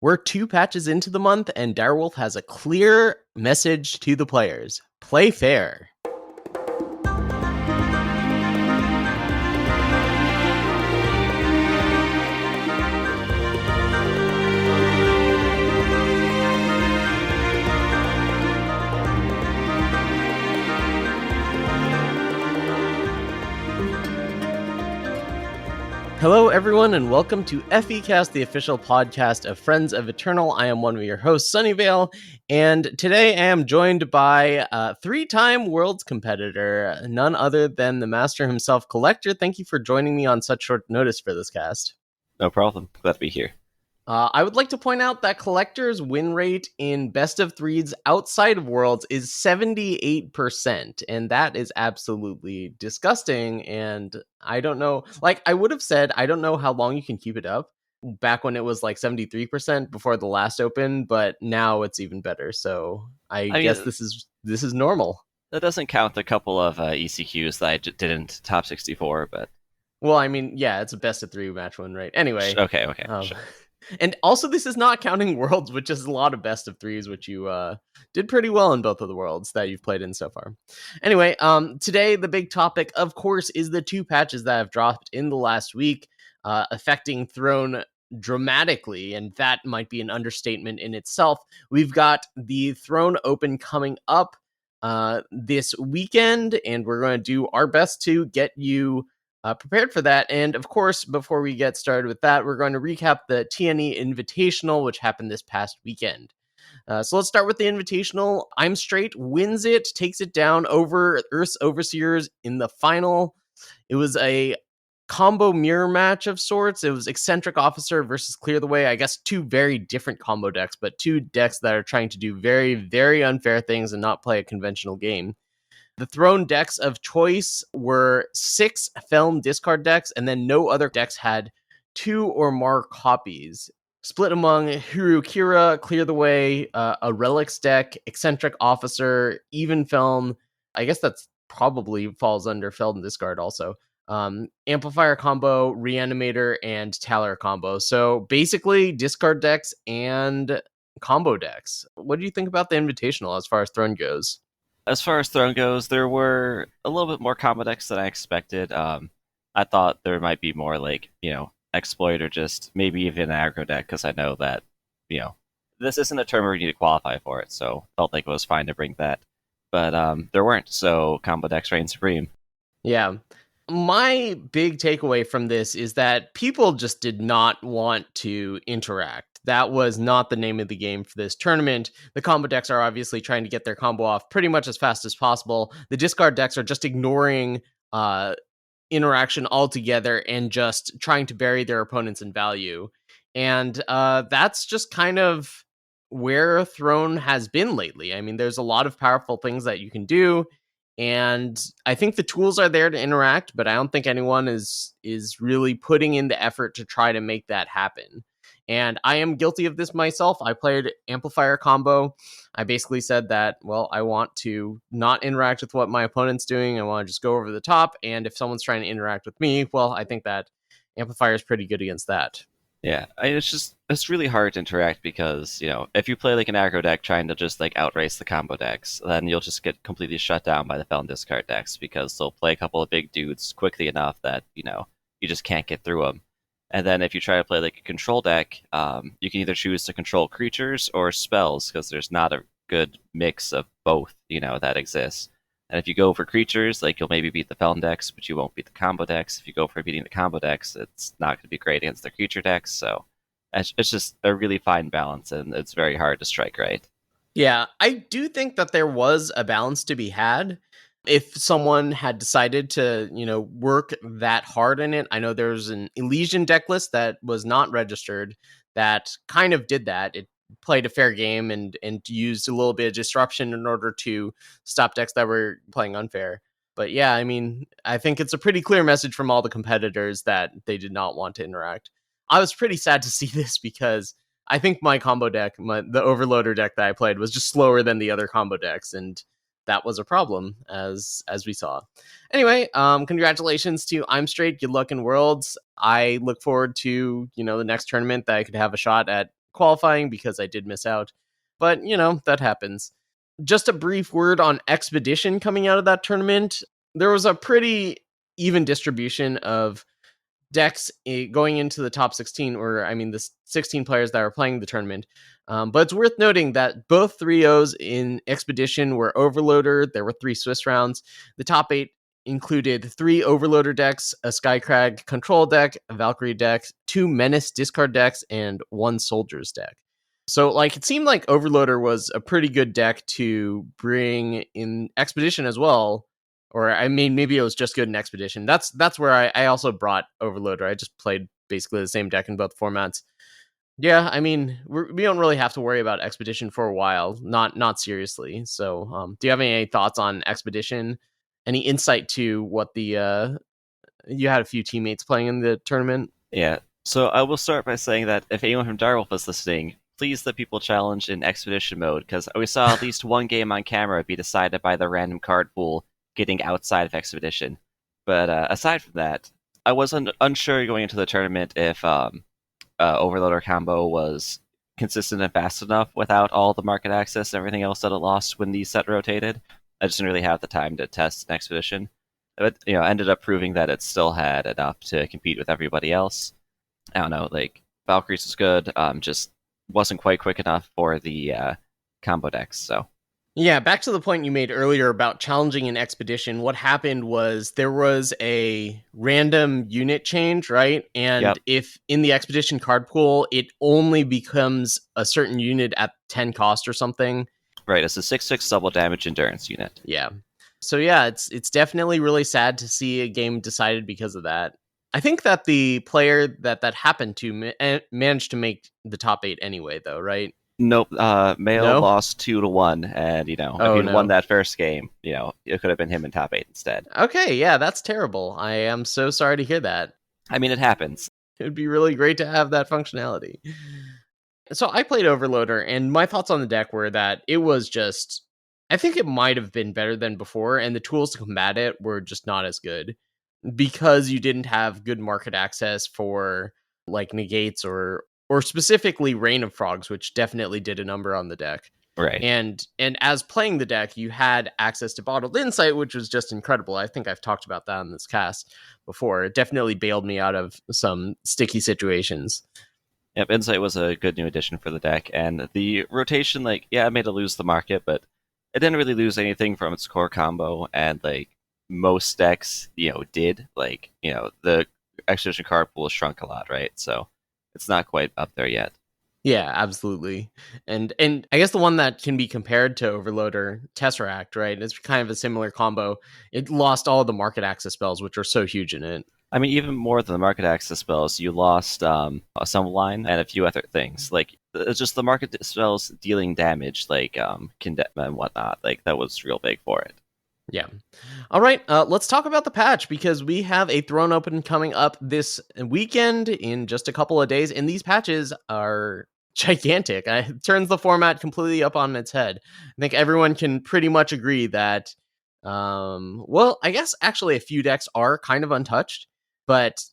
We're 2 patches into the month, and Direwolf has a clear message to the players. Play fair. Hello, everyone, and welcome to FECast, the official podcast of Friends of Eternal. I am one of your hosts, Sunyveil, and today I am joined by a three-time Worlds competitor, none other than the master himself, Collector. Thank you for joining me on such short notice for this cast. No problem. Glad to be here. I would like to point out that Collector's win rate in best of threes outside of Worlds is 78%, and that is absolutely disgusting, and I don't know, I would have said, I don't know how long you can keep it up, back when it was 73% before the last Open, but now it's even better, so I guess this is normal. That doesn't count a couple of ECQs that I didn't top 64, but... Well, I mean, yeah, it's a best of three match win rate. Anyway. Okay, sure. And also, this is not counting Worlds, which is a lot of best of threes, which you did pretty well in both of the Worlds that you've played in so far. Anyway, today, the big topic, of course, is the 2 patches that have dropped in the last week, affecting Throne dramatically, and that might be an understatement in itself. We've got the Throne Open coming up this weekend, and we're going to do our best to get you prepared for that. And of course, before we get started with that, we're going to recap the TNE Invitational, which happened this past weekend. So let's start with the Invitational. I'm Straight wins it, takes it down over Earth's Overseers in the final. It was a combo mirror match of sorts. It was Eccentric Officer versus Clear the Way. I guess 2 very different combo decks, but 2 decks that are trying to do very, very unfair things and not play a conventional game. The Throne decks of choice were 6 Felm discard decks, and then no other decks had 2 or more copies. Split among Hirukira, Clear the Way, a Relics deck, Eccentric Officer, even Felm. I guess that's probably falls under Felm discard also. Amplifier combo, Reanimator, and Taller combo. So basically, discard decks and combo decks. What do you think about the Invitational as far as Throne goes? As far as Throne goes, there were a little bit more combo decks than I expected. I thought there might be more Exploit or just maybe even an aggro deck, because I know that, this isn't a tournament where you need to qualify for it, so felt like it was fine to bring that. But there weren't, so combo decks reign supreme. Yeah. My big takeaway from this is that people just did not want to interact. That was not the name of the game for this tournament. The combo decks are obviously trying to get their combo off pretty much as fast as possible. The discard decks are just ignoring interaction altogether and just trying to bury their opponents in value. And that's just kind of where Throne has been lately. I mean, there's a lot of powerful things that you can do, and I think the tools are there to interact, but I don't think anyone is really putting in the effort to try to make that happen. And I am guilty of this myself. I played Amplifier combo. I basically said that, well, I want to not interact with what my opponent's doing. I want to just go over the top. And if someone's trying to interact with me, well, I think that Amplifier is pretty good against that. Yeah, it's really hard to interact because, if you play an aggro deck trying to just outrace the combo decks, then you'll just get completely shut down by the Felon discard decks because they'll play a couple of big dudes quickly enough that, you just can't get through them. And then if you try to play a control deck, you can either choose to control creatures or spells because there's not a good mix of both, that exists. And if you go for creatures, you'll maybe beat the Felon decks, but you won't beat the combo decks. If you go for beating the combo decks, it's not going to be great against the creature decks. So it's just a really fine balance, and it's very hard to strike right. Yeah, I do think that there was a balance to be had. If someone had decided to, work that hard in it, I know there's an Elysian deck list that was not registered that kind of did that. It played a fair game and used a little bit of disruption in order to stop decks that were playing unfair. But yeah, I mean, I think it's a pretty clear message from all the competitors that they did not want to interact. I was pretty sad to see this because I think my combo deck, the Overloader deck that I played, was just slower than the other combo decks, and that was a problem, as we saw. Anyway, congratulations to I'm Straight. Good luck in Worlds. I look forward to, the next tournament that I could have a shot at qualifying because I did miss out. But, that happens. Just a brief word on Expedition coming out of that tournament. There was a pretty even distribution of decks going into the top 16, or I mean, the 16 players that were playing the tournament. But it's worth noting that both 3-0s in Expedition were Overloader. There were 3 Swiss rounds. The top 8 included 3 Overloader decks, a Skycrag control deck, a Valkyrie deck, 2 Menace discard decks, and 1 Soldiers deck. So, it seemed like Overloader was a pretty good deck to bring in Expedition as well. Or, I mean, maybe it was just good in Expedition. That's where I also brought Overloader. I just played basically the same deck in both formats. Yeah, I mean, we don't really have to worry about Expedition for a while. Not seriously. So, do you have any thoughts on Expedition? Any insight to what the... you had a few teammates playing in the tournament? Yeah. So I will start by saying that if anyone from Direwolf is listening, please let people challenge in Expedition mode, because we saw at least one game on camera be decided by the random card pool getting outside of Expedition. But aside from that, I was unsure going into the tournament if Overloader combo was consistent and fast enough without all the market access and everything else that it lost when the set rotated. I just didn't really have the time to test an Expedition. But, ended up proving that it still had enough to compete with everybody else. I don't know, Valkyries was good, just wasn't quite quick enough for the combo decks, so. Yeah, back to the point you made earlier about challenging an Expedition. What happened was there was a random unit change, right? And if in the Expedition card pool, it only becomes a certain unit at 10 cost or something. Right, it's a 6/6 double damage endurance unit. Yeah. So yeah, it's definitely really sad to see a game decided because of that. I think that the player that happened to managed to make the top 8 anyway, though, right? Nope. Mail lost 2-1, and if he'd won that first game, it could have been him in top 8 instead. Okay, yeah, that's terrible. I am so sorry to hear that. I mean, it happens. It would be really great to have that functionality. So I played Overloader, and my thoughts on the deck were that it was just... I think it might have been better than before, and the tools to combat it were just not as good, because you didn't have good market access for negates or specifically Rain of Frogs, which definitely did a number on the deck. Right. And as playing the deck, you had access to Bottled Insight, which was just incredible. I think I've talked about that in this cast before. It definitely bailed me out of some sticky situations. Yep, Insight was a good new addition for the deck, and the rotation, it made it lose the market, but it didn't really lose anything from its core combo, and most decks, did. The Expedition card pool shrunk a lot, right? So it's not quite up there yet. Yeah, absolutely. And I guess the one that can be compared to Overloader, Tesseract, right? It's kind of a similar combo. It lost all of the market access spells, which are so huge in it. I mean, even more than the market access spells, you lost a Sunyveil and a few other things. It's just the market spells dealing damage, Condemn and whatnot. That was real big for it. Yeah. All right, let's talk about the patch, because we have a Throne Open coming up this weekend in just a couple of days, and these patches are gigantic. It turns the format completely up on its head. I think everyone can pretty much agree that, I guess actually a few decks are kind of untouched, but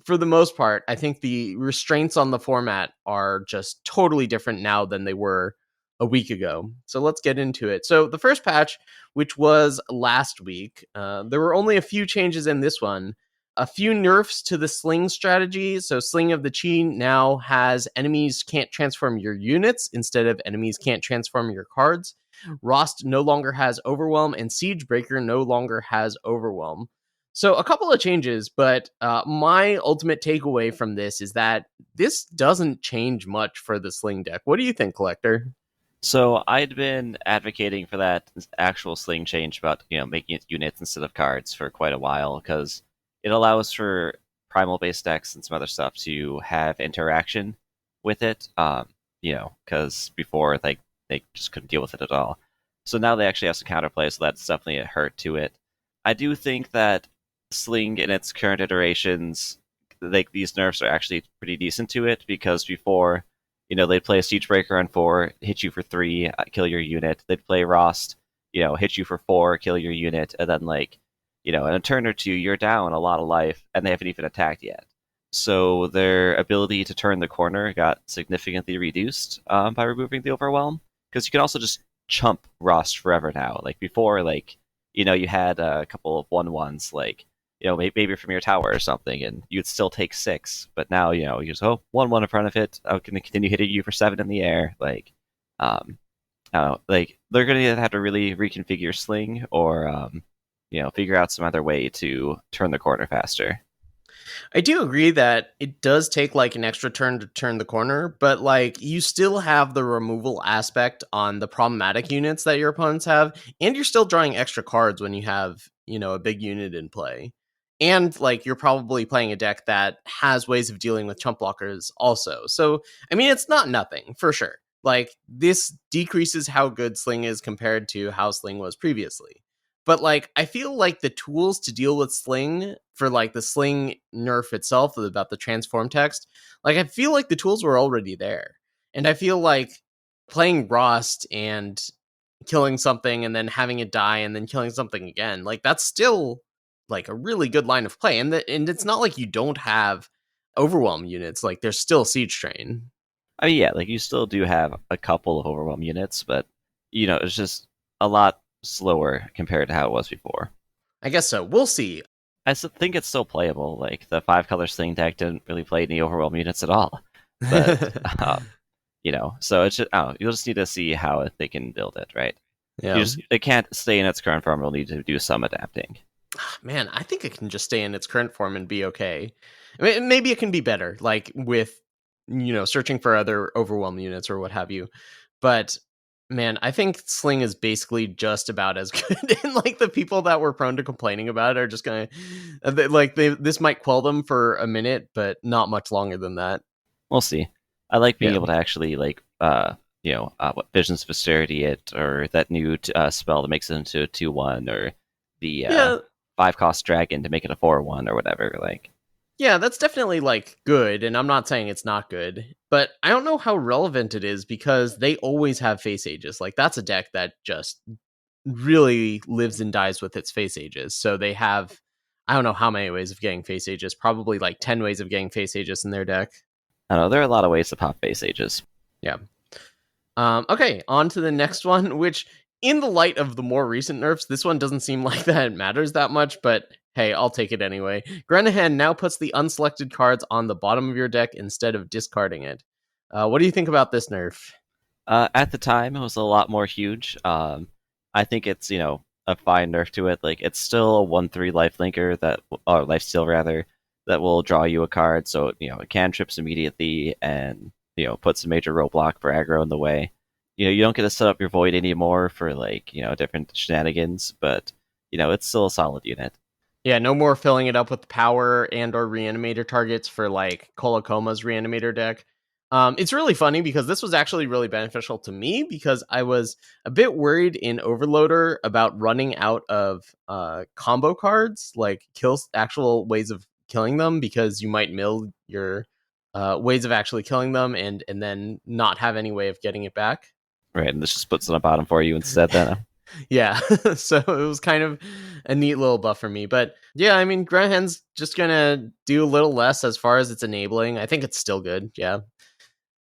for the most part, I think the restraints on the format are just totally different now than they were a week ago. So let's get into it. So the first patch, which was last week, there were only a few changes in this one. A few nerfs to the sling strategy. So Sling of the Chi now has enemies can't transform your units instead of enemies can't transform your cards. Rost no longer has Overwhelm, and Siegebreaker no longer has Overwhelm. So a couple of changes, but my ultimate takeaway from this is that this doesn't change much for the Sling deck. What do you think, Collector? So I'd been advocating for that actual Sling change about making it units instead of cards for quite a while, because it allows for primal-based decks and some other stuff to have interaction with it, because before they just couldn't deal with it at all. So now they actually have some counterplay, so that's definitely a hurt to it. I do think that Sling in its current iterations, these nerfs are actually pretty decent to it, because before, they'd play a Siegebreaker on 4, hit you for 3, kill your unit. They'd play Rost, hit you for 4, kill your unit, and then in a turn or two, you're down a lot of life, and they haven't even attacked yet. so their ability to turn the corner got significantly reduced by removing the overwhelm. Because you can also just chump Rost forever now. Like before, like you had a couple of 1/1s, like maybe from your tower or something, and you'd still take 6. But now you just 1/1 in front of it. I'm gonna continue hitting you for 7 in the air. Like they're gonna have to really reconfigure Sling or figure out some other way to turn the corner faster. I do agree that it does take like an extra turn to turn the corner, but like you still have the removal aspect on the problematic units that your opponents have, and you're still drawing extra cards when you have, a big unit in play. And like you're probably playing a deck that has ways of dealing with chump blockers also. So, I mean, it's not nothing for sure. Like this decreases how good Sling is compared to how Sling was previously. But like I feel like the tools to deal with Sling for like the Sling nerf itself about the transform text, like I feel like the tools were already there. And I feel like playing Rost and killing something and then having it die and then killing something again, like that's still like a really good line of play. And it's not like you don't have overwhelm units, like there's still siege train. I mean, yeah, like you still do have a couple of overwhelm units, but it's just a lot slower compared to how it was before. I guess so. We'll see. Think it's still playable. Like the 5-color Sling deck didn't really play any overwhelm units at all, but so it's just you'll just need to see how they can build it, right? Yeah. It can't stay in its current form. We'll need to do some adapting. Man, I think it can just stay in its current form and be okay. I mean, maybe it can be better, like with searching for other overwhelm units or what have you. But man, I think Sling is basically just about as good. And like the people that were prone to complaining about it are just gonna this might quell them for a minute, but not much longer than that. We'll see. I like being Yeah. able to actually what Visions of Austerity it, or that new spell that makes it into a 2/1, or the Yeah, 5-cost dragon to make it a 4/1 or whatever. Like, yeah, that's definitely like good, and I'm not saying it's not good, but I don't know how relevant it is because they always have face ages. Like that's a deck that just really lives and dies with its face ages. So they have, I don't know how many ways of getting face ages, probably like 10 ways of getting face ages in their deck. I don't know. There are a lot of ways to pop face ages. Yeah. Okay, on to the next one, which in the light of the more recent nerfs, this one doesn't seem like that it matters that much, but hey, I'll take it anyway. Grenahan now puts the unselected cards on the bottom of your deck instead of discarding it. What do you think about this nerf? At the time, it was a lot more huge. I think it's a fine nerf to it. Like it's still a 1/3 life linker or life steal rather, that will draw you a card. So it cantrips immediately and puts a major roadblock for aggro in the way. You don't get to set up your void anymore for like different shenanigans, but it's still a solid unit. Yeah, no more filling it up with power and or reanimator targets for like Colacoma's reanimator deck. It's really funny because this was actually really beneficial to me because I was a bit worried in Overloader about running out of combo cards, like actual ways of killing them, because you might mill your ways of actually killing them and then not have any way of getting it back. Right, and this just puts it on the bottom for you instead. Then Yeah, so it was kind of a neat little buff for me. But yeah, I mean, Grandhand's just gonna do a little less as far as it's enabling. I think it's still good. Yeah,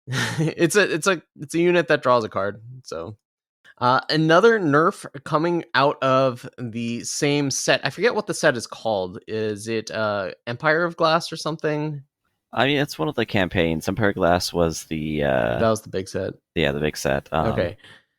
it's a unit that draws a card. So another nerf coming out of the same set. I forget what the set is called. Is it Empire of Glass or something? I mean, it's one of the campaigns. Empire Glass was the That was the big set. the big set. Okay.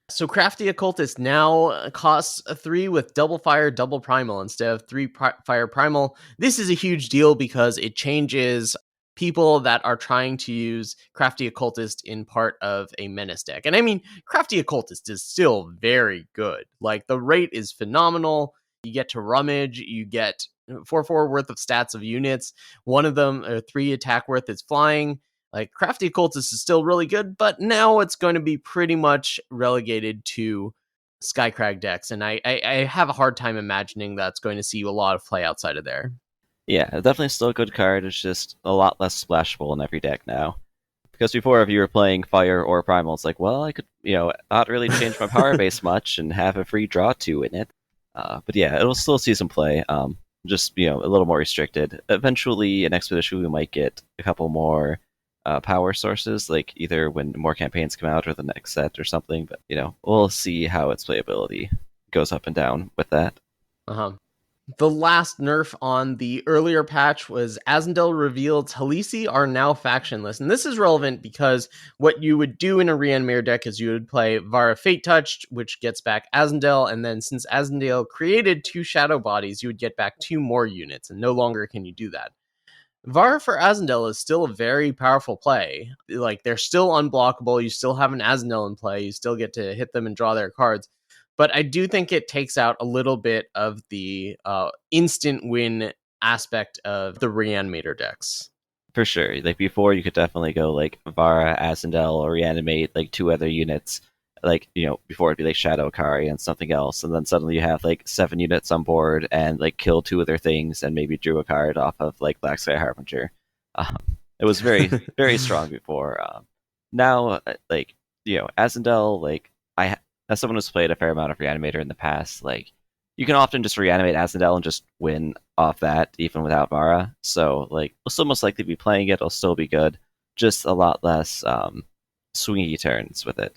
So Crafty Occultist now costs a 3 with double fire, double primal instead of 3 fire primal. This is a huge deal because it changes people that are trying to use Crafty Occultist in part of a menace deck. And I mean, Crafty Occultist is still very good. Like the rate is phenomenal. You get to rummage, you get 4/4 worth of stats of units. One of them, or 3 attack worth, is flying. Like Crafty Occultist is still really good, but now it's going to be pretty much relegated to Skycrag decks, and I have a hard time imagining that's going to see a lot of play outside of there. Yeah, definitely still a good card. It's just a lot less splashable in every deck now. Because before, if you were playing Fire or Primal, it's like, well, I could, not really change my power base much and have a free draw 2 in it. But yeah, it'll still see some play. just a little more restricted. Eventually, in Expedition, we might get a couple more power sources, like either when more campaigns come out or the next set or something. But we'll see how its playability goes up and down with that. Uh-huh. The last nerf on the earlier patch was Azendel revealed Talisi are now factionless. And this is relevant because what you would do in a Reanimator deck is you would play Vara Fate Touched, which gets back Azendel, and then since Azendel created 2 Shadow Bodies, you would get back 2 more units, and no longer can you do that. Vara for Azendel is still a very powerful play. Like, they're still unblockable, you still have an Azendel in play, you still get to hit them and draw their cards. But I do think it takes out a little bit of the instant win aspect of the Reanimator decks. For sure. Like before, you could definitely go like Vara, Ascendel, or reanimate like 2 other units. Like, before it'd be like Shadow Kari and something else, and then suddenly you have like 7 units on board and like kill 2 of their things and maybe drew a card off of like Black Sky Harbinger. Um, it was very, very strong before. Now, like, Ascendel, like, as someone who's played a fair amount of Reanimator in the past, like, you can often just reanimate Ascendel and just win off that, even without Vara. So, like, we'll still most likely be playing it. It'll still be good. Just a lot less swingy turns with it.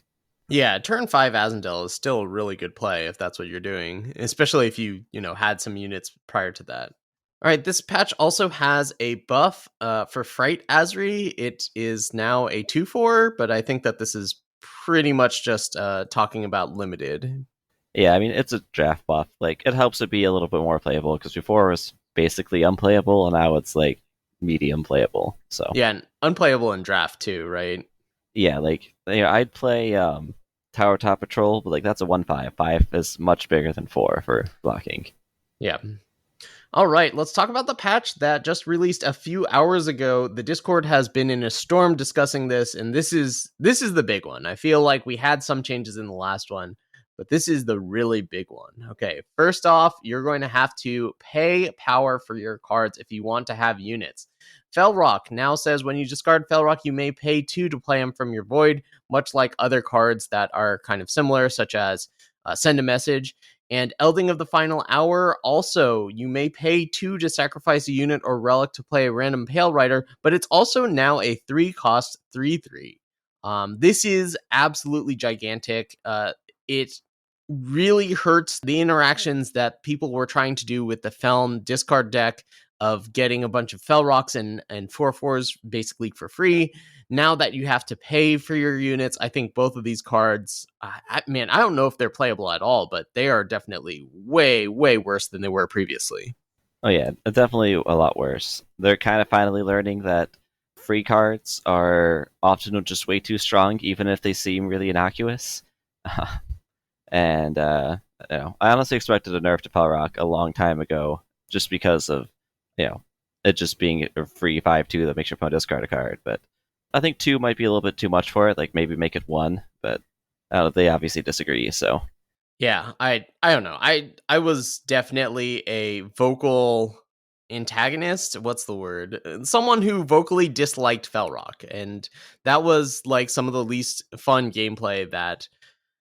Yeah, turn 5 Azendel is still a really good play if that's what you're doing, especially if you had some units prior to that. All right, this patch also has a buff for Fright Asri. It is now a 2/4, but I think that this is pretty much just talking about limited. Yeah, I mean, it's a draft buff. Like, it helps it be a little bit more playable, because before it was basically unplayable, and now it's, like, medium playable. So Yeah, and unplayable in draft too, right? yeah, like, I'd play Tower Top Patrol, but, like, that's a 1/5. 5 is much bigger than 4 for blocking. Yeah. All right, let's talk about the patch that just released a few hours ago. The Discord has been in a storm discussing this, and this is the big one. I feel like we had some changes in the last one, but this is the really big one. Okay, first off, you're going to have to pay power for your cards if you want to have units. Felrock now says when you discard Felrock, you may pay 2 to play him from your void, much like other cards that are kind of similar, such as Send a Message. And Elding of the Final Hour, also, you may pay 2 to sacrifice a unit or relic to play a random Pale Rider, but it's also now a 3-cost 3/3. This is absolutely gigantic. It really hurts the interactions that people were trying to do with the Feln discard deck of getting a bunch of Fel Rocks and 4/4s basically for free. Now that you have to pay for your units, I think both of these cards, I don't know if they're playable at all, but they are definitely way, way worse than they were previously. Oh yeah, definitely a lot worse. They're kind of finally learning that free cards are often just way too strong, even if they seem really innocuous. And I honestly expected a nerf to Pelrock a long time ago, just because of it just being a free 5/2 that makes your opponent discard a card. But I think 2 might be a little bit too much for it. Like maybe make it 1, but they obviously disagree. So Yeah, I don't know. I was definitely a vocal antagonist. What's the word? Someone who vocally disliked Felrock, and that was like some of the least fun gameplay that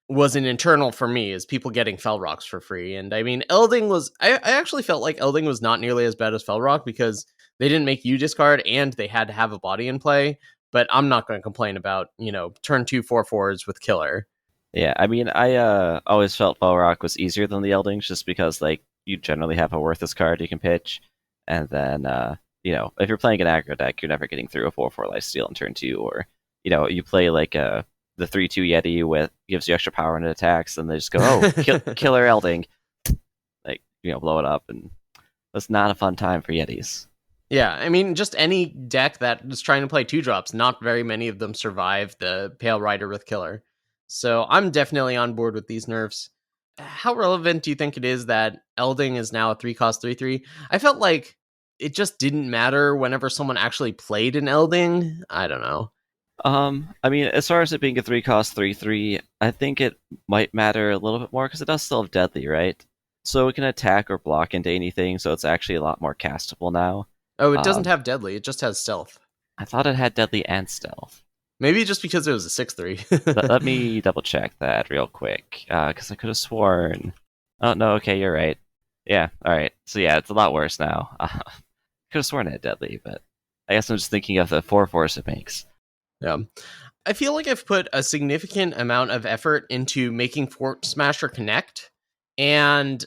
was an internal for me, is people getting Felrocks for free. And I mean, Elding was, I actually felt like Elding was not nearly as bad as Felrock because they didn't make you discard and they had to have a body in play. But I'm not going to complain about, turn 2 4/4s with Killer. yeah, I mean, I always felt Belrock was easier than the Eldings, just because like you generally have a worthless card you can pitch, and then if you're playing an aggro deck, you're never getting through a 4/4 lifesteal in turn 2, or you play like the 3/2 Yeti with gives you extra power and it attacks, and they just go, oh, Killer Elding, like blow it up, and that's not a fun time for Yetis. Yeah, I mean, just any deck that is trying to play 2-drops, not very many of them survive the Pale Rider with Killer. So I'm definitely on board with these nerfs. How relevant do you think it is that Elding is now a 3-cost 3/3? I felt like it just didn't matter whenever someone actually played an Elding. I don't know. I mean, as far as it being a 3-cost 3/3, I think it might matter a little bit more because it does still have Deadly, right? So it can attack or block into anything, so it's actually a lot more castable now. Oh, it doesn't have Deadly, it just has Stealth. I thought it had Deadly and Stealth. Maybe just because it was a 6/3. Let me double check that real quick, because I could have sworn. Oh no, okay, you're right. Yeah. All right. So yeah, it's a lot worse now. Could have sworn it had deadly, but I guess I'm just thinking of the 4 force it makes. Yeah. I feel like I've put a significant amount of effort into making Fort Smasher connect, and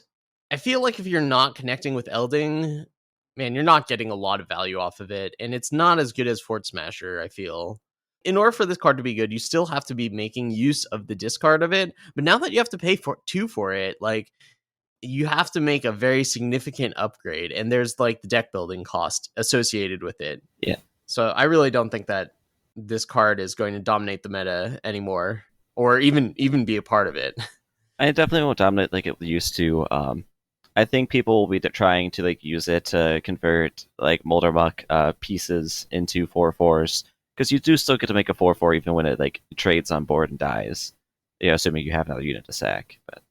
I feel like if you're not connecting with Elding, man, you're not getting a lot of value off of it, and it's not as good as Fort Smasher, I feel. In order for this card to be good, you still have to be making use of the discard of it, but now that you have to pay for two for it, like, you have to make a very significant upgrade, and there's like the deck building cost associated with it. Yeah. So I really don't think that this card is going to dominate the meta anymore, or even be a part of it. I definitely won't dominate like it used to. I think people will be trying to like use it to convert like Moldermuck pieces into 4/4s because you do still get to make a 4/4 even when it like trades on board and dies. Yeah, assuming you have another unit to sack. But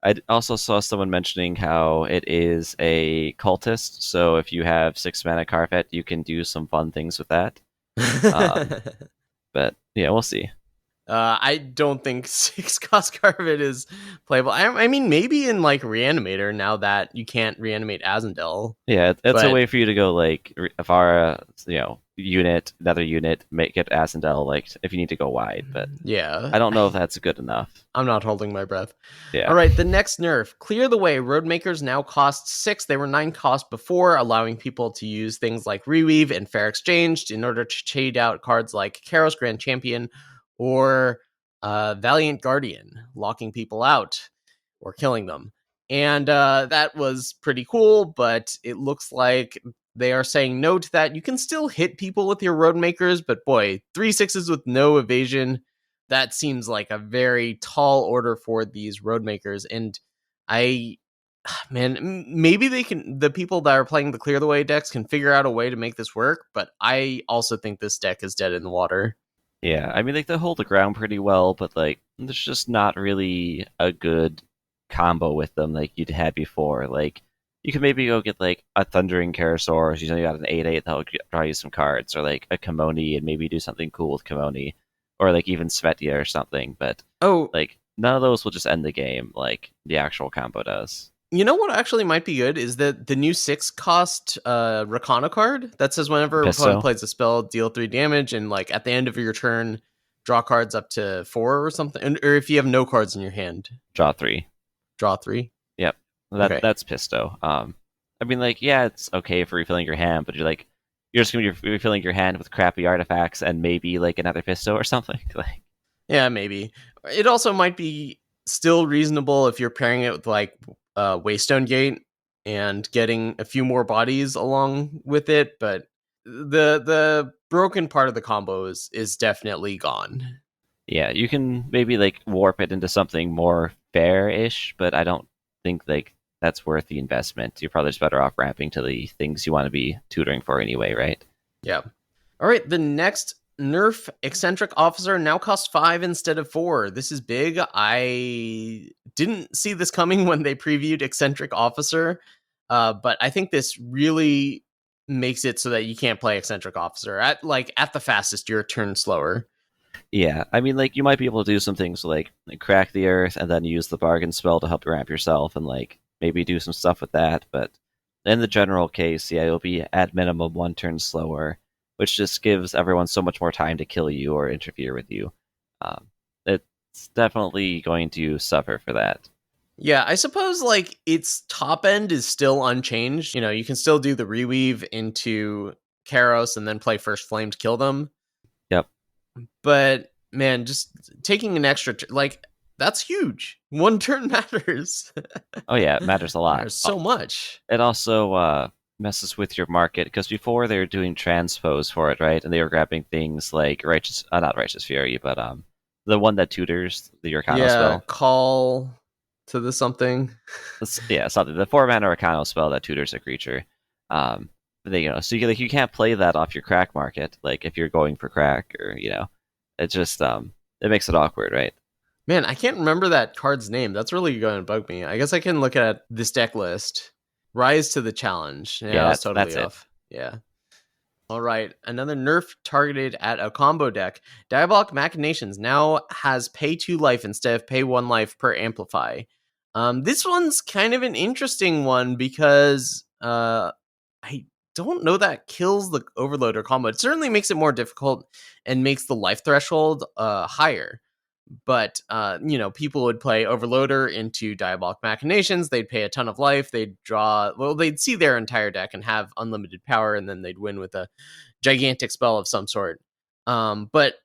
I also saw someone mentioning how it is a cultist, so if you have 6 mana Carpet, you can do some fun things with that. Um, but yeah, we'll see. I don't think six cost Carpet is playable. I mean, maybe in like Reanimator now that you can't reanimate Azendel, Yeah, it's a but way for you to go like Avara, unit, another unit, make it Ascendel, like if you need to go wide. But yeah, I don't know if that's good enough. I'm not holding my breath. Yeah, All right, the next nerf. Clear the way. Roadmakers now cost 6. They were 9 cost before, allowing people to use things like Reweave and Fair Exchange in order to trade out cards like Karos Grand Champion or Valiant Guardian, locking people out or killing them. And that was pretty cool, but it looks like they are saying no to that. You can still hit people with your Roadmakers, but boy, 3/6s with no evasion, that seems like a very tall order for these Roadmakers. And I, man, maybe the people that are playing the Clear the Way decks can figure out a way to make this work, but I also think this deck is dead in the water. yeah. I mean, like they hold the ground pretty well, but like there's just not really a good combo with them like you'd had before. Like you could maybe go get like a Thundering Carosaur, you got an 8/8 that'll draw you some cards, or like a Kimoni and maybe do something cool with Kimoni, or like even Svetia or something. But Oh, like none of those will just end the game like the actual combo does. you know what actually might be good is that the new 6 cost Rakana card that says whenever an opponent Pisto, plays a spell, deal 3 damage, and like at the end of your turn, draw cards up to 4 or something. Or if you have no cards in your hand, draw 3. draw 3. Yep, Okay. that's Pisto. I mean, like, yeah, it's okay for refilling your hand, but you're just gonna be refilling your hand with crappy artifacts and maybe like another Pisto or something. Like, Yeah, maybe. It also might be still reasonable if you're pairing it with like Waystone Gate and getting a few more bodies along with it, but the broken part of the combo is definitely gone. yeah, you can maybe like warp it into something more fair-ish, but I don't think like that's worth the investment. You're probably just better off ramping to the things you want to be tutoring for anyway, right? Yeah. All right, the next nerf eccentric officer now costs 5 instead of 4. This is big. I didn't see this coming when they previewed eccentric officer, but I think this really makes it so that you can't play eccentric officer at the fastest. You're a turn slower. Yeah, I mean, like you might be able to do some things like crack the earth and then use the bargain spell to help ramp yourself and like maybe do some stuff with that. But in the general case, yeah, you'll be at minimum 1 turn slower, which just gives everyone so much more time to kill you or interfere with you. It's definitely going to suffer for that. Yeah, I suppose like its top end is still unchanged. You know, you can still do the reweave into Karos and then play first flame to kill them. Yep. But man, just taking an extra like that's huge. 1 turn matters. Oh yeah, it matters a lot. Matters so much. It also messes with your market because before they were doing transpose for it, right? And they were grabbing things like not righteous fury, but the one that tutors the Arcano Yeah, spell. call to the something. Yeah, something. The 4 mana Arcano spell that tutors a creature. So you can't play that off your crack market. Like if you're going for crack, or it just it makes it awkward, right? Man, I can't remember that card's name. That's really going to bug me. I guess I can look at this deck list. Rise to the challenge. Yeah, Yeah, I was that's totally it. off. Yeah. All right, another nerf targeted at a combo deck. Diabolic Machinations now has pay 2 life instead of pay 1 life per amplify. This one's kind of an interesting one because I don't know that kills the Overloader combo. It certainly makes it more difficult and makes the life threshold higher. But people would play Overloader into Diabolic Machinations. They'd pay a ton of life. They'd see their entire deck and have unlimited power, and then they'd win with a gigantic spell of some sort. But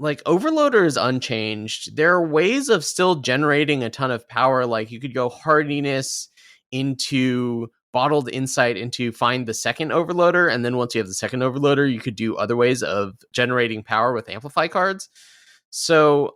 like Overloader is unchanged. There are ways of still generating a ton of power. Like you could go Hardiness into Bottled Insight into find the second Overloader, and then once you have the second Overloader, you could do other ways of generating power with Amplify cards. So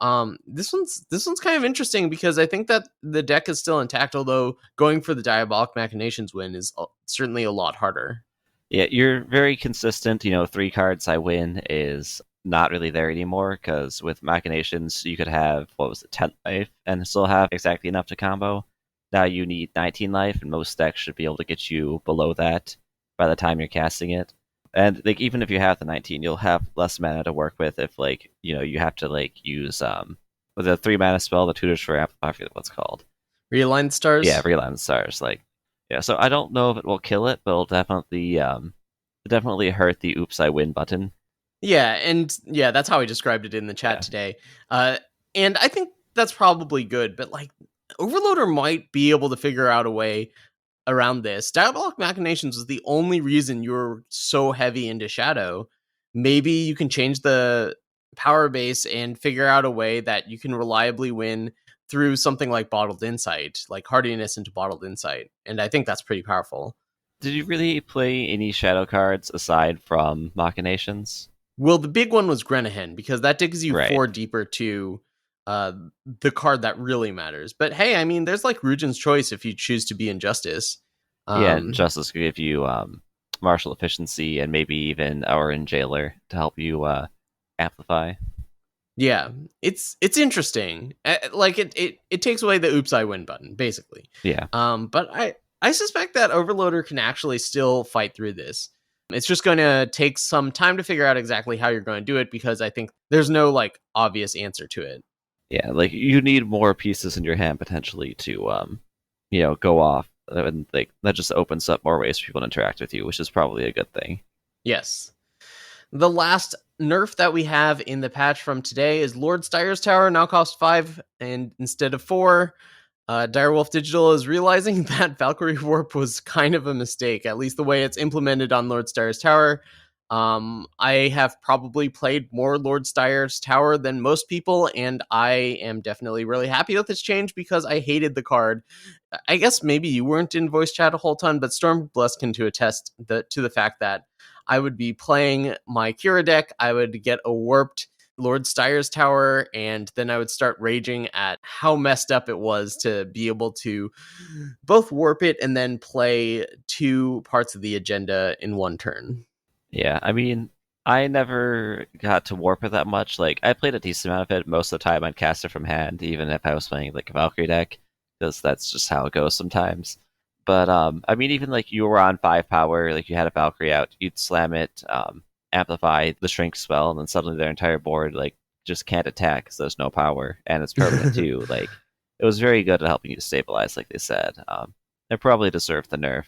this one's kind of interesting because I think that the deck is still intact, although going for the Diabolic Machinations win is certainly a lot harder. Yeah, you're very consistent. 3 cards I win is not really there anymore because with Machinations, you could have, 10 life and still have exactly enough to combo. Now you need 19 life, and most decks should be able to get you below that by the time you're casting it. And like even if you have the 19, you'll have less mana to work with if you have to use with a 3 mana spell, the tutors for Amplify, I forget what it's called. Realign the Stars? Yeah, Realign the Stars. Yeah, so I don't know if it will kill it, but it'll definitely hurt the oops I win button. Yeah, and yeah, that's how I described it in the chat today. And I think that's probably good, but like Overloader might be able to figure out a way around this. Diabolic Machinations was the only reason you're so heavy into Shadow. Maybe you can change the power base and figure out a way that you can reliably win through something like Bottled Insight, like Hardiness into Bottled Insight. And I think that's pretty powerful. Did you really play any Shadow cards aside from Machinations? Well, the big one was Grenahen, because that digs you Right. 4 deeper to the card that really matters. But hey, I mean, there's like Rugen's Choice if you choose to be Injustice. Yeah, and Justice could give you martial efficiency and maybe even Auron Jailer to help you amplify. Yeah, it's interesting. Like it takes away the oops I win button, basically. Yeah. But I suspect that Overloader can actually still fight through this. It's just going to take some time to figure out exactly how you're going to do it, because I think there's no like obvious answer to it. Yeah, like you need more pieces in your hand potentially to go off, and like that just opens up more ways for people to interact with you, which is probably a good thing. Yes. The last nerf that we have in the patch from today is Lord Styre's Tower now costs 5 and instead of 4. Direwolf Digital is realizing that Valkyrie Warp was kind of a mistake, at least the way it's implemented on Lord Styre's Tower. I have probably played more Lord Styre's Tower than most people, and I am definitely really happy with this change because I hated the card. I guess maybe you weren't in voice chat a whole ton, but Stormbless can attest to the fact that I would be playing my Kira deck, I would get a warped Lord Styre's Tower, and then I would start raging at how messed up it was to be able to both warp it and then play 2 parts of the agenda in one turn. Yeah, I mean, I never got to warp it that much. Like, I played a decent amount of it. Most of the time, I'd cast it from hand, even if I was playing like a Valkyrie deck, because that's just how it goes sometimes. But I mean, even like you were on 5 power, like you had a Valkyrie out, you'd slam it, amplify the shrink spell, and then suddenly their entire board like just can't attack because there's no power, and it's permanent too. Like, it was very good at helping you to stabilize, like they said. It probably deserved the nerf.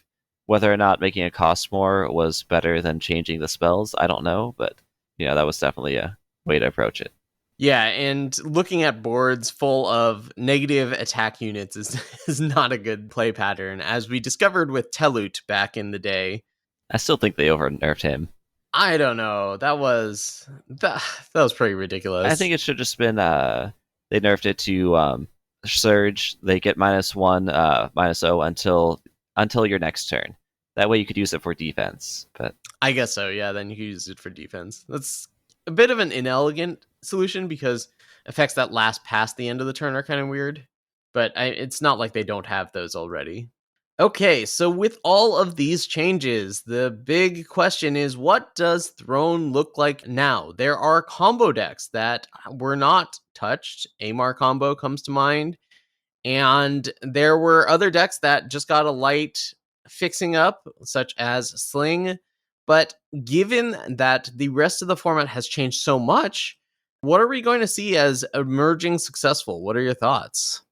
Whether or not making it cost more was better than changing the spells, I don't know, but that was definitely a way to approach it. Yeah, and looking at boards full of negative attack units is not a good play pattern, as we discovered with Telut back in the day. I still think they over nerfed him. I don't know. That was pretty ridiculous. I think it should just been they nerfed it to Surge. They get -1, -0 until your next turn. That way you could use it for defense. But I guess so, yeah, then you could use it for defense. That's a bit of an inelegant solution because effects that last past the end of the turn are kind of weird. But it's not like they don't have those already. Okay, so with all of these changes, the big question is, what does Throne look like now? There are combo decks that were not touched. Amar combo comes to mind. And there were other decks that just got a light fixing up, such as Sling. But given that the rest of the format has changed so much, what are we going to see as emerging successful? What are your thoughts?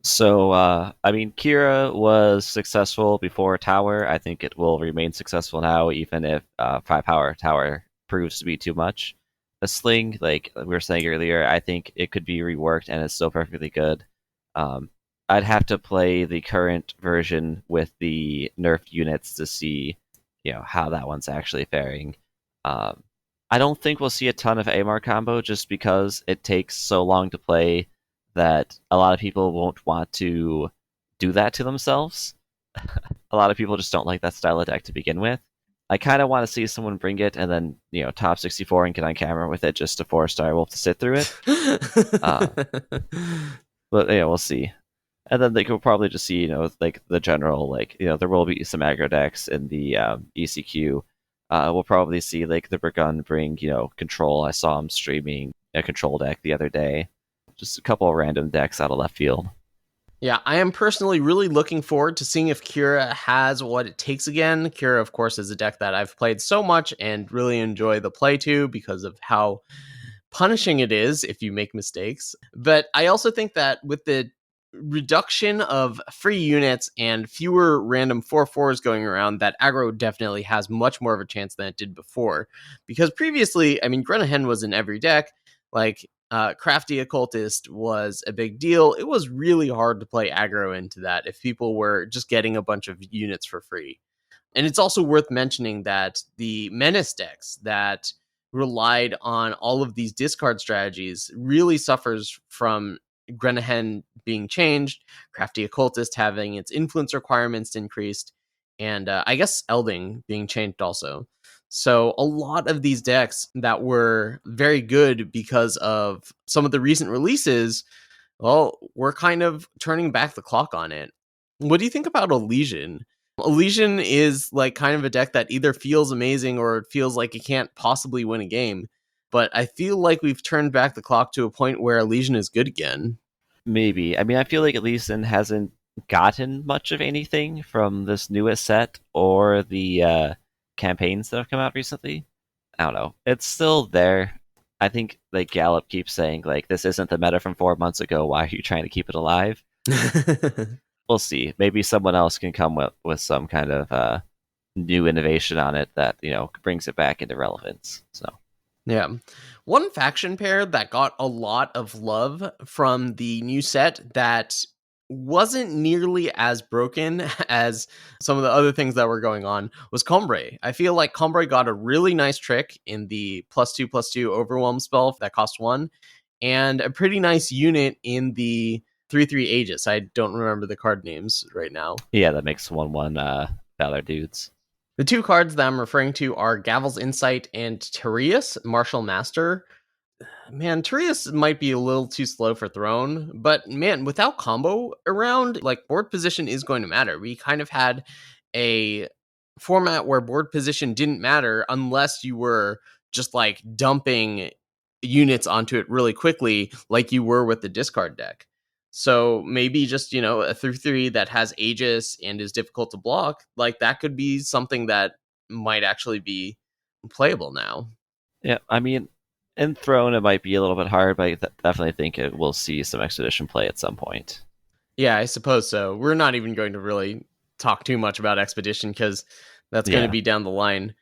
So, I mean, Kira was successful before Tower. I think it will remain successful now, even if 5 power Tower proves to be too much. A Sling, like we were saying earlier, I think it could be reworked and it's still perfectly good. Um, I'd have to play the current version with the nerfed units to see, how that one's actually faring. Um, I don't think we'll see a ton of AMAR combo just because it takes so long to play that a lot of people won't want to do that to themselves. A lot of people just don't like that style of deck to begin with. I kind of want to see someone bring it and then, top 64 and get on camera with it just to force Direwolf to sit through it. Uh, but yeah, we'll see. And then they could probably just see, like the general, like, there will be some aggro decks in the ECQ. We'll probably see like the Burgun bring, control. I saw him streaming a control deck the other day. Just a couple of random decks out of left field. Yeah, I am personally really looking forward to seeing if Kira has what it takes again. Kira, of course, is a deck that I've played so much and really enjoy the play to because of how punishing it is if you make mistakes. But I also think that with the reduction of free units and fewer random 4/4s going around, that aggro definitely has much more of a chance than it did before. Because previously, I mean, Grenahen was in every deck. Like, Crafty Occultist was a big deal. It was really hard to play aggro into that if people were just getting a bunch of units for free. And it's also worth mentioning that the Menace decks that relied on all of these discard strategies really suffers from Grenahen being changed, Crafty Occultist having its influence requirements increased, and I guess Elding being changed also. So a lot of these decks that were very good because of some of the recent releases, well, we're kind of turning back the clock on it. What do you think about Elysian? Elysian is like kind of a deck that either feels amazing or it feels like it can't possibly win a game. But I feel like we've turned back the clock to a point where Elysian is good again. Maybe. I mean, I feel like Elysian hasn't gotten much of anything from this newest set or the campaigns that have come out recently. I don't know. It's still there. I think like Gallup keeps saying like this isn't the meta from 4 months ago. Why are you trying to keep it alive? We'll see. Maybe someone else can come with some kind of new innovation on it that brings it back into relevance. So Yeah. One faction pair that got a lot of love from the new set that wasn't nearly as broken as some of the other things that were going on was Combre. I feel like Combre got a really nice trick in the +2/+2 overwhelm spell that cost 1, and a pretty nice unit in the 3/3 Aegis. I don't remember the card names right now. yeah, that makes 1/1 Valor dudes. The two cards that I'm referring to are Gavel's Insight and Terius, Martial Master. Man, Terius might be a little too slow for Throne, but man, without combo around, like board position is going to matter. We kind of had a format where board position didn't matter unless you were just like dumping units onto it really quickly, like you were with the discard deck. So maybe just, a 3/3 that has Aegis and is difficult to block, like that could be something that might actually be playable now. Yeah, I mean, in Throne it might be a little bit hard, but I definitely think it will see some Expedition play at some point. Yeah, I suppose so. We're not even going to really talk too much about Expedition because that's going to Yeah, be down the line.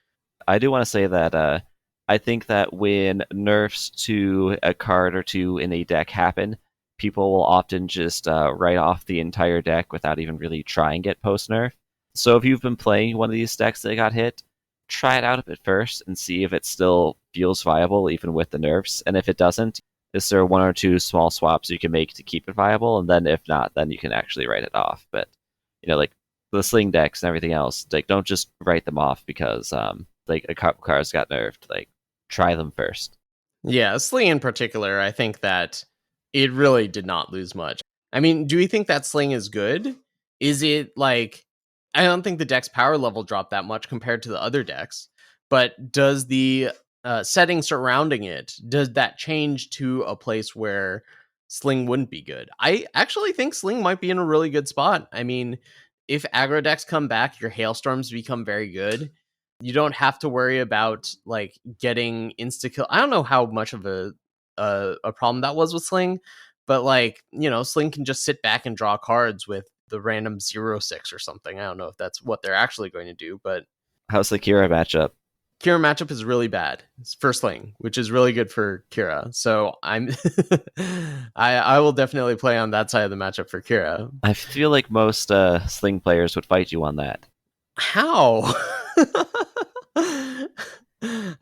I do want to say that I think that when nerfs to a card or two in a deck happen, people will often just write off the entire deck without even really trying it post nerf. So if you've been playing one of these decks that got hit, try it out a bit first and see if it still feels viable even with the nerfs. And if it doesn't, is there one or two small swaps you can make to keep it viable? And then if not, then you can actually write it off. But like the sling decks and everything else, like don't just write them off because like a couple cards got nerfed. Like try them first. Yeah, Sling in particular, I think that it really did not lose much. I mean, do we think that Sling is good? Is it like, I don't think the deck's power level dropped that much compared to the other decks, but does the setting surrounding it, does that change to a place where Sling wouldn't be good? I actually think Sling might be in a really good spot. I mean, if aggro decks come back, your hailstorms become very good. You don't have to worry about getting insta kill. I don't know how much of a problem that was with Sling, But like, Sling can just sit back and draw cards with the random 0/6 or something. I don't know if that's what they're actually going to do, but How's the Kira matchup? Kira matchup is really bad for Sling, which is really good for Kira. So I will definitely play on that side of the matchup for Kira. I feel like most Sling players would fight you on that. How?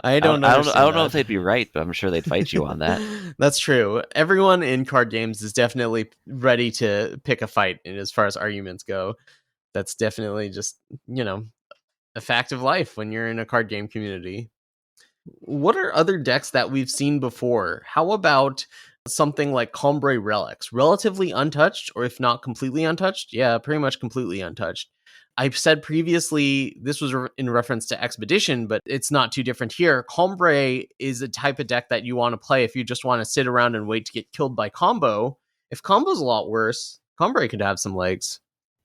I don't I understand don't know if that. they'd be right, but I'm sure they'd fight you on that. That's true. Everyone in card games is definitely ready to pick a fight, and as far as arguments go, that's definitely just, a fact of life when you're in a card game community. What are other decks that we've seen before? How about something like Combray Relics? Relatively untouched, or if not completely untouched? Yeah, pretty much completely untouched. I've said previously, this was in reference to Expedition, but it's not too different here. Combray is a type of deck that you want to play if you just want to sit around and wait to get killed by combo. If combo's a lot worse, Combray could have some legs.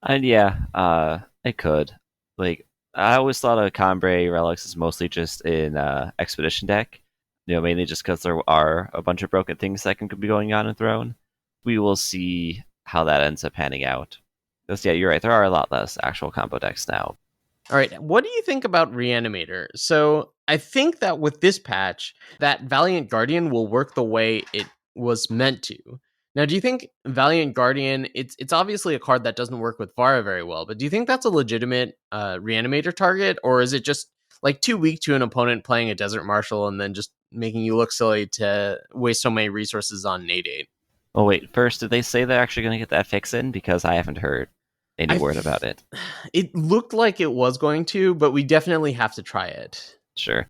And yeah, it could. Like, I always thought of Cambrai Relics is mostly just in Expedition deck. Mainly just because there are a bunch of broken things that can be going on in Throne. We will see how that ends up panning out. Because yeah, you're right. There are a lot less actual combo decks now. All right, what do you think about Reanimator? So I think that with this patch, that Valiant Guardian will work the way it was meant to. Now, do you think Valiant Guardian? It's obviously a card that doesn't work with Vara very well, but do you think that's a legitimate Reanimator target, or is it just like too weak to an opponent playing a Desert Marshal and then just making you look silly to waste so many resources on Nadate? Oh wait, first, did they say they're actually going to get that fix in? Because I haven't heard any word about it. It looked like it was going to, but we definitely have to try it. Sure.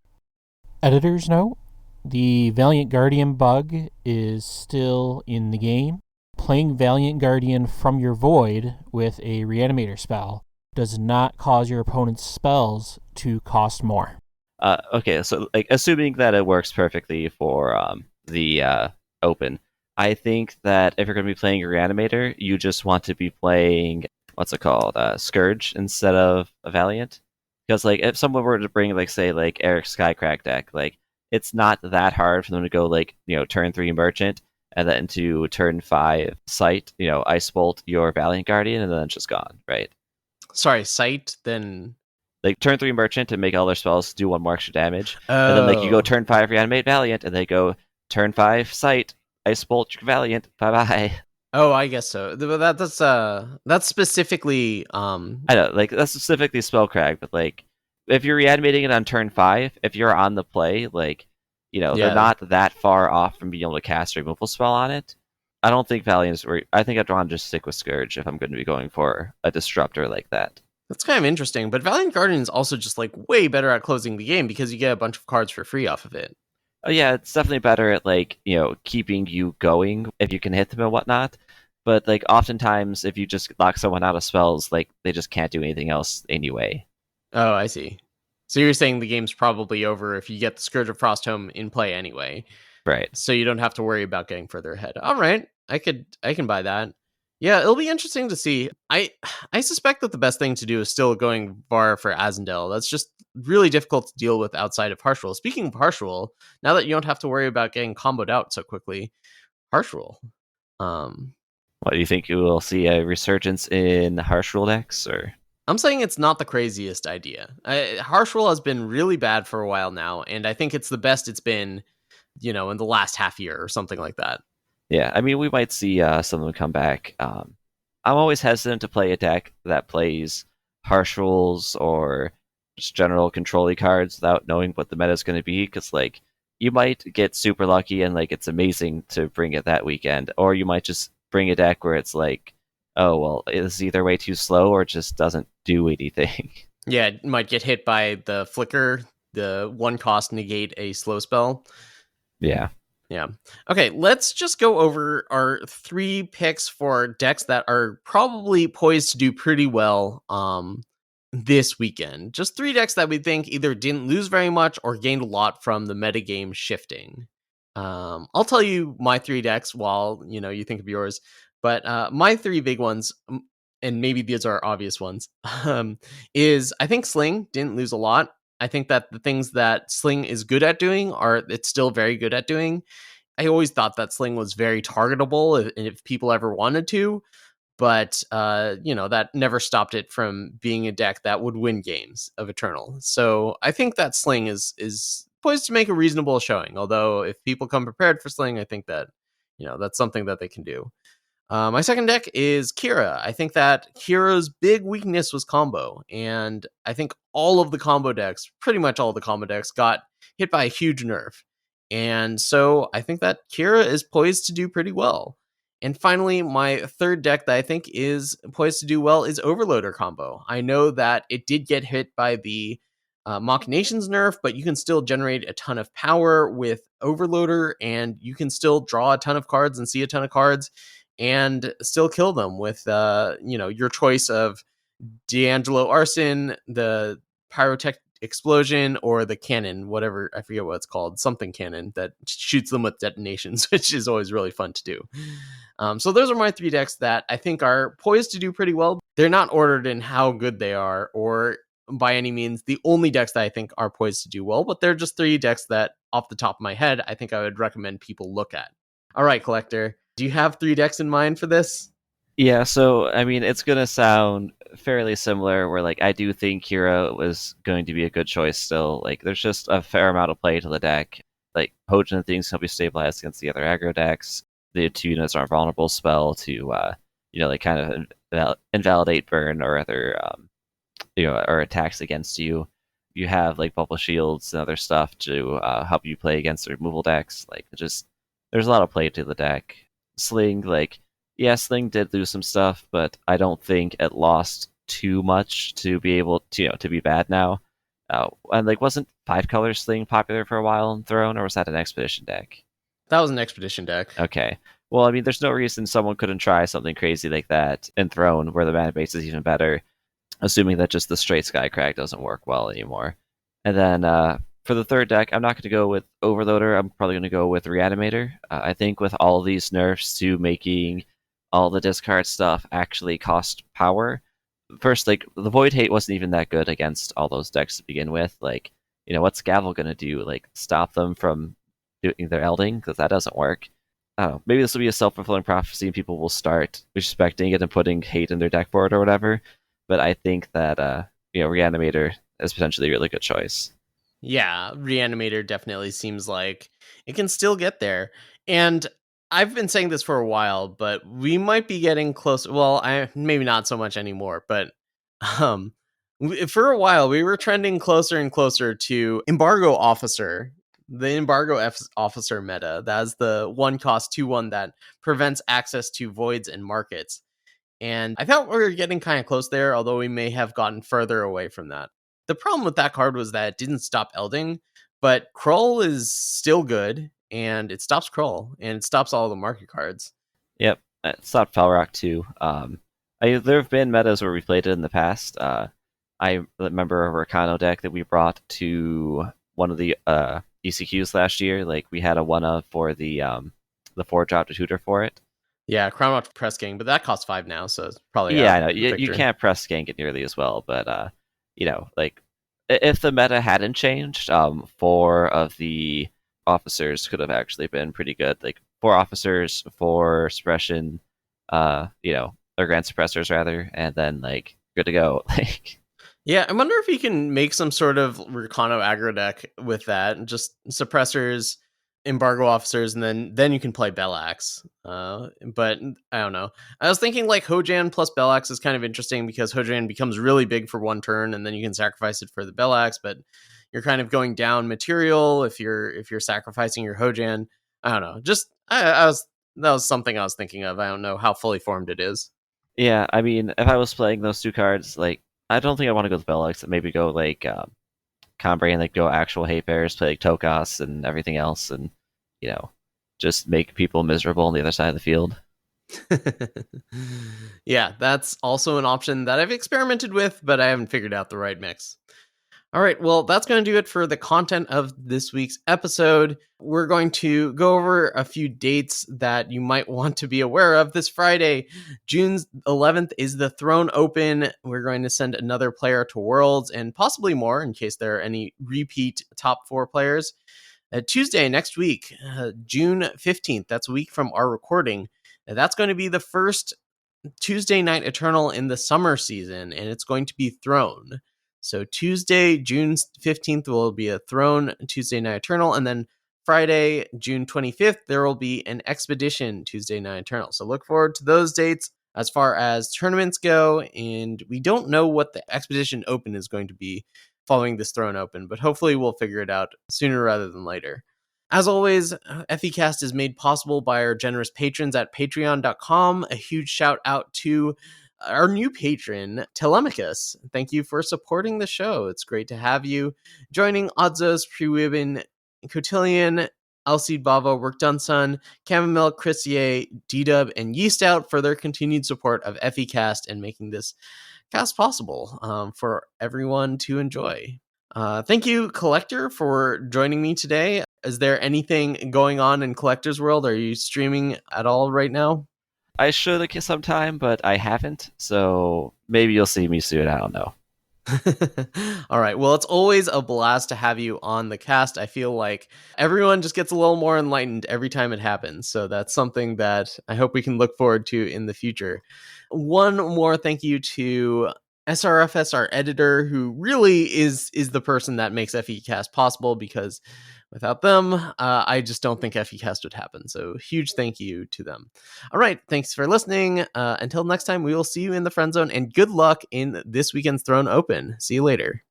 Editor's note: the Valiant Guardian bug is still in the game. Playing Valiant Guardian from your Void with a Reanimator spell does not cause your opponent's spells to cost more. Okay, so like assuming that it works perfectly for the open, I think that if you're going to be playing a Reanimator, you just want to be playing what's it called, Scourge instead of a Valiant. Because like if someone were to bring like say like Eric's Skycrack deck, like it's not that hard for them to go like turn 3 Merchant and then to turn 5 Sight, Ice Bolt your Valiant Guardian and then it's just gone, right? Sorry, Sight, then Like turn 3 Merchant and make all their spells do 1 more extra damage. And then like you go turn 5 Reanimate Valiant and they go turn 5 Sight, Ice Bolt your Valiant, bye bye. Oh, I guess so. That's specifically I know, like that's specifically Spellcrack, but like if you're reanimating it on turn 5, if you're on the play, like they're not that far off from being able to cast a removal spell on it. I don't think Valiant's. I think I'd want to just stick with Scourge if I'm going to be going for a disruptor like that. That's kind of interesting, but Valiant Guardian is also just like way better at closing the game because you get a bunch of cards for free off of it. Oh yeah, it's definitely better at like keeping you going if you can hit them and whatnot. But like oftentimes, if you just lock someone out of spells, like they just can't do anything else anyway. Oh, I see. So you're saying the game's probably over if you get the Scourge of Frostholm in play anyway, right? So you don't have to worry about getting further ahead. All right, I can buy that. Yeah, it'll be interesting to see. I suspect that the best thing to do is still going Var for Azendel. That's just really difficult to deal with outside of Harsh Rule. Speaking of Harsh Rule, now that you don't have to worry about getting comboed out so quickly, Harsh Rule. What do you think? You will see a resurgence in Harsh Rule decks, or? I'm saying it's not the craziest idea. Harsh Rule has been really bad for a while now, and I think it's the best it's been, in the last half year or something like that. Yeah, I mean, we might see some of them come back. I'm always hesitant to play a deck that plays Harsh Rules or just general control-y cards without knowing what the meta is going to be, because like you might get super lucky and like it's amazing to bring it that weekend, or you might just bring a deck where it's like, oh well, it's either way too slow or it just doesn't do anything. Yeah, it might get hit by the flicker, the 1 cost negate a slow spell. Yeah. Okay, let's just go over our 3 picks for decks that are probably poised to do pretty well this weekend. Just 3 decks that we think either didn't lose very much or gained a lot from the metagame shifting. I'll tell you my 3 decks while you think of yours, but my 3 big ones, and maybe these are obvious ones, is I think Sling didn't lose a lot. I think that the things that Sling is good at doing it's still very good at doing. I always thought that Sling was very targetable if people ever wanted to, but that never stopped it from being a deck that would win games of Eternal. So I think that Sling is poised to make a reasonable showing. Although if people come prepared for Sling, I think that that's something that they can do. My second deck is Kira. I think that Kira's big weakness was combo, and I think all of the combo decks, pretty much all of the combo decks, got hit by a huge nerf. And so I think that Kira is poised to do pretty well. And finally, my third deck that I think is poised to do well is Overloader combo. I know that it did get hit by the Machinations nerf, but you can still generate a ton of power with Overloader, and you can still draw a ton of cards and see a ton of cards and still kill them with your choice of D'Angelo Arson, the Pyrotech Explosion, or the cannon, whatever, I forget what it's called, something cannon that shoots them with detonations, which is always really fun to do. So those are my 3 decks that I think are poised to do pretty well. They're not ordered in how good they are or by any means the only decks that I think are poised to do well, but they're just 3 decks that off the top of my head I think I would recommend people look at. All right, Collector, do you have 3 decks in mind for this? Yeah, so I mean, it's gonna sound fairly similar. Where like I do think Kira was going to be a good choice still. Like there's just a fair amount of play to the deck. Like Hojin and things can be stabilized against the other aggro decks. The 2 units are vulnerable spell to like kind of invalidate burn or other or attacks against you. You have like bubble shields and other stuff to help you play against the removal decks. Like just there's a lot of play to the deck. Sling, like yeah, Sling did lose some stuff, but I don't think it lost too much to be able to to be bad now. And like wasn't 5-color Sling popular for a while in Throne, or was that an Expedition deck? That was an Expedition deck. Okay. Well, I mean, there's no reason someone couldn't try something crazy like that in Throne, where the mana base is even better, assuming that just the straight Skycrag doesn't work well anymore. And then for the third deck, I'm not going to go with Overloader. I'm probably going to go with Reanimator. I think with all these nerfs to making all the discard stuff actually cost power. First, like, the Void Hate wasn't even that good against all those decks to begin with. Like, what's Gavel going to do? Like, stop them from doing their Elding? Because that doesn't work. I don't know. Maybe this will be a self-fulfilling prophecy and people will start respecting it and putting hate in their deck board or whatever. But I think that, Reanimator is potentially a really good choice. Yeah, Reanimator definitely seems like it can still get there. And I've been saying this for a while, but we might be getting close. Well, maybe not so much anymore, but for a while we were trending closer and closer to Embargo Officer, the Embargo Officer meta. That's the 1-cost 2/1 that prevents access to voids and markets. And I thought we were getting kind of close there, although we may have gotten further away from that. The problem with that card was that it didn't stop Elding, but Krull is still good, and it stops Krull, and it stops all the market cards. Yep, it stopped Felrock too. There have been metas where we played it in the past. I remember a Rakano deck that we brought to one of the ECQs last year. Like we had a 1-of for the 4-drop to tutor for it. Yeah, Crown Watch Press Gang, but that costs 5 now, so it's probably I know you can't press gank it nearly as well, but like if the meta hadn't changed, 4 of the officers could have actually been pretty good. Like 4 officers, 4 suppression, or grand suppressors rather, and then like good to go. Like yeah, I wonder if you can make some sort of Rakano aggro deck with that, just suppressors, Embargo Officers, and then you can play Bellax. But I don't know. I was thinking like Hojan plus Bellax is kind of interesting because Hojan becomes really big for 1 turn, and then you can sacrifice it for the Bellax, but you're kind of going down material if you're sacrificing your Hojan. I don't know. Just that was something I was thinking of. I don't know how fully formed it is. yeah, I mean, if I was playing those 2 cards, like I don't think I want to go with Bellax. Maybe go like Combre and like go actual hate bears, play like Tokas and everything else, and just make people miserable on the other side of the field. Yeah, that's also an option that I've experimented with, but I haven't figured out the right mix. All right, well, that's going to do it for the content of this week's episode. We're going to go over a few dates that you might want to be aware of. This Friday, June 11th, is the Throne Open. We're going to send another player to Worlds and possibly more in case there are any repeat top 4 players. Tuesday next week, June 15th, that's a week from our recording. That's going to be the first Tuesday Night Eternal in the summer season, and it's going to be Throne. So Tuesday, June 15th will be a Throne Tuesday Night Eternal, and then Friday, June 25th, there will be an Expedition Tuesday Night Eternal. So look forward to those dates as far as tournaments go, and we don't know what the Expedition Open is going to be following this Throne Open, but hopefully we'll figure it out sooner rather than later. As always, FECast is made possible by our generous patrons at patreon.com. A huge shout out to our new patron, Telemachus. Thank you for supporting the show. It's great to have you joining Odzos, Prewibin, Cotillion, Alcide Bavo, Work Done Son, Chamomile, Chrissier, D-Dub, and Yeast Out for their continued support of FECast and making this cast possible for everyone to enjoy. Thank you, Collector, for joining me today. Is there anything going on in Collector's World? Are you streaming at all right now? I should sometime, but I haven't, so maybe you'll see me soon. I don't know. All right. Well, it's always a blast to have you on the cast. I feel like everyone just gets a little more enlightened every time it happens. So that's something that I hope we can look forward to in the future. One more thank you to SRFS, our editor, who really is the person that makes FECast possible, because without them, I just don't think FECast would happen. So huge thank you to them. All right. Thanks for listening. Until next time, we will see you in the friend zone, and good luck in this weekend's Throne Open. See you later.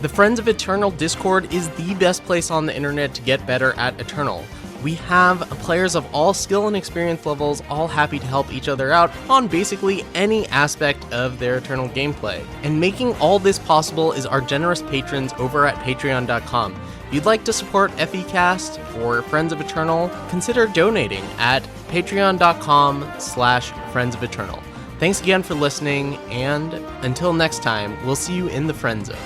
The Friends of Eternal Discord is the best place on the internet to get better at Eternal. We have players of all skill and experience levels all happy to help each other out on basically any aspect of their Eternal gameplay. And making all this possible is our generous patrons over at patreon.com. If you'd like to support FECast or Friends of Eternal, consider donating at patreon.com/Friends of Eternal. Thanks again for listening, and until next time, we'll see you in the Friend Zone.